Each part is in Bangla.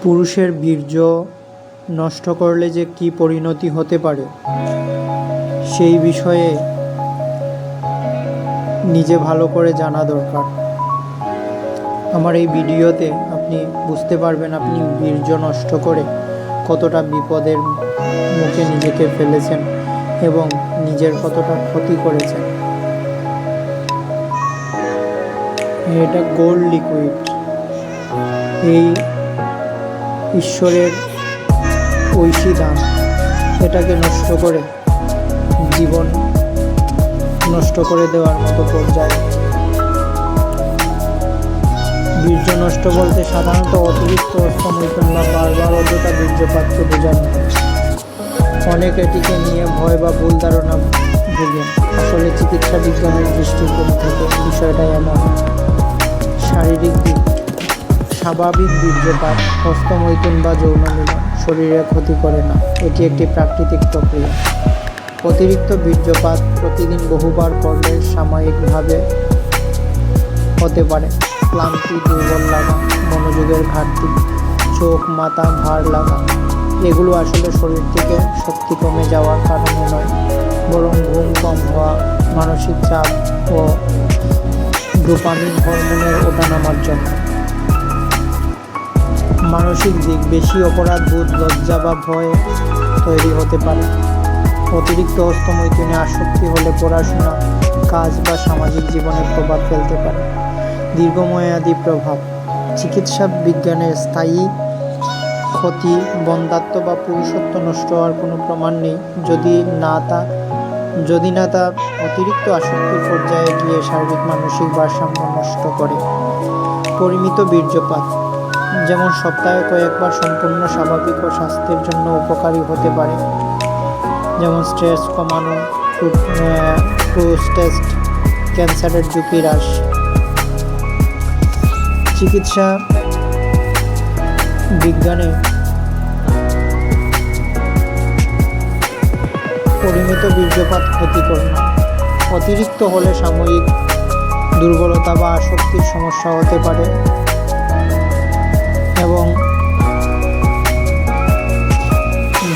পুরুষের বীর্য নষ্ট করলে যে কী পরিণতি হতে পারে সেই বিষয়ে নিজে ভালো করে জানা দরকার। আমার এই ভিডিওতে আপনি বুঝতে পারবেন আপনি বীর্য নষ্ট করে কতটা বিপদের মুখে নিজেকে ফেলেছেন এবং নিজের কতটা ক্ষতি করেছেন। এটা গোল্ড লিকুইড, এই ঈশ্বরের ঐশী দান। এটাকে নষ্ট করে জীবন নষ্ট করে দেওয়ার মতো পর্যায়ে। বীর্য নষ্ট বলতে সাধারণত অতিরিক্ত অস্তমৈথুন বা বারবার অযথা বীর্যপাতকে বোঝানো হয়। অনেক এটিকে নিয়ে ভয় বা ভুল ধারণা ভোগেন। আসলে চিকিৎসা বিজ্ঞানের দৃষ্টিকোণ থেকে বিষয়টা এমন। শারীরিক দিক: স্বাভাবিক বীর্যপাত, হস্তমৈথুন বা যৌন মিলন শরীরে ক্ষতি করে না, এটি একটি প্রাকৃতিক প্রক্রিয়া। অতিরিক্ত বীর্যপাত প্রতিদিন বহুবার করলে সাময়িকভাবে হতে পারে। ক্লান্তি, দুর্বল লাগা, মনোযোগের ঘাটতি, চোখ মাথা ভার লাগা এগুলো আসলে শরীর থেকে শক্তি কমে যাওয়ার কারণে নয়, বরং ঘুম কম হওয়া, মানসিক চাপ ও ডোপামিন হরমোনের ওঠানামার জন্য। মানসিক দিক: বেশি অপরাধবোধ, লজ্জা বা ভয় তৈরি হতে পারে। অতিরিক্ত হস্তমৈথুনে আসক্তি হলে পড়াশোনা, কাজ বা সামাজিক জীবনে প্রভাব ফেলতে পারে। দীর্ঘমেয়াদী প্রভাব: চিকিৎসা বিজ্ঞানে স্থায়ী ক্ষতি, বন্ধ্যাত্ব বা পুরুষত্ব নষ্ট হওয়ার কোনো প্রমাণ নেই যদি না তা অতিরিক্ত আসক্তির পর্যায়ে গিয়ে শারীরিক মানসিক ভারসাম্য নষ্ট করে। পরিমিত বীর্যপাত, যেমন সপ্তাহে কয়েকবার, সম্পূর্ণ স্বাভাবিক ও স্বাস্থ্যের জন্য উপকারী হতে পারে, যেমন স্ট্রেস কমানো, প্রোস্টেট ক্যান্সারের ঝুঁকি হ্রাস। চিকিৎসা বিজ্ঞানে পরিমিত বীর্যপাত ক্ষতিকর না। অতিরিক্ত হলে সাময়িক দুর্বলতা বা আসক্তির সমস্যা হতে পারে এবং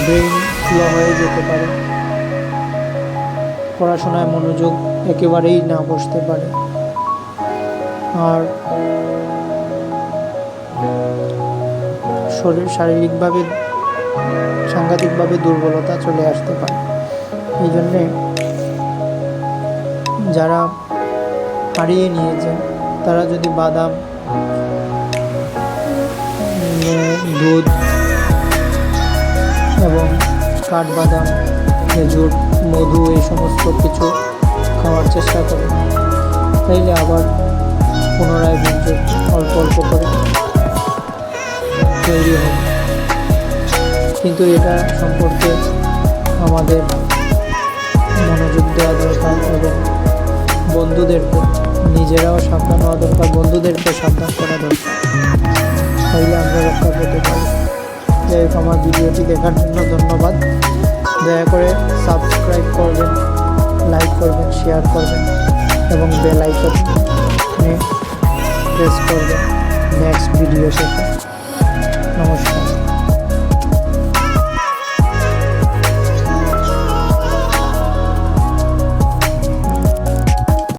ব্রেইন স্লো হয়ে যেতে পারে। পড়াশোনায় মনোযোগ একেবারেই না বসতে পারে। আর শারীরিকভাবে সাংঘাতিকভাবে দুর্বলতা চলে আসতে পারে। এই জন্যে যারা হারিয়ে নিয়েছে তারা যদি বাদাম, দুধ এবং কাঠবাদাম, খেজুর, মধু এই সমস্ত কিছু খাওয়ার চেষ্টা করে, তাইলে আবার পুনরায় বীর্য অল্প অল্প করে তৈরি হবে। কিন্তু এটা সম্পর্কে আমাদের মনোযোগ দেওয়া দরকার এবং বন্ধুদেরকে, নিজেরাও সাবধান হওয়া দরকার, বন্ধুদেরকে সাবধান করা দরকার, তাইলে আমরা রক্ষা পেতে পারি। যাই হোক, আমার ভিডিওটি দেখার জন্য ধন্যবাদ। দয়া করে সাবস্ক্রাইব করবেন, লাইক করবেন, শেয়ার করবেন এবং বেল আইকনে প্রেস করবেন নেক্সট ভিডিও পেতে। নমস্কার।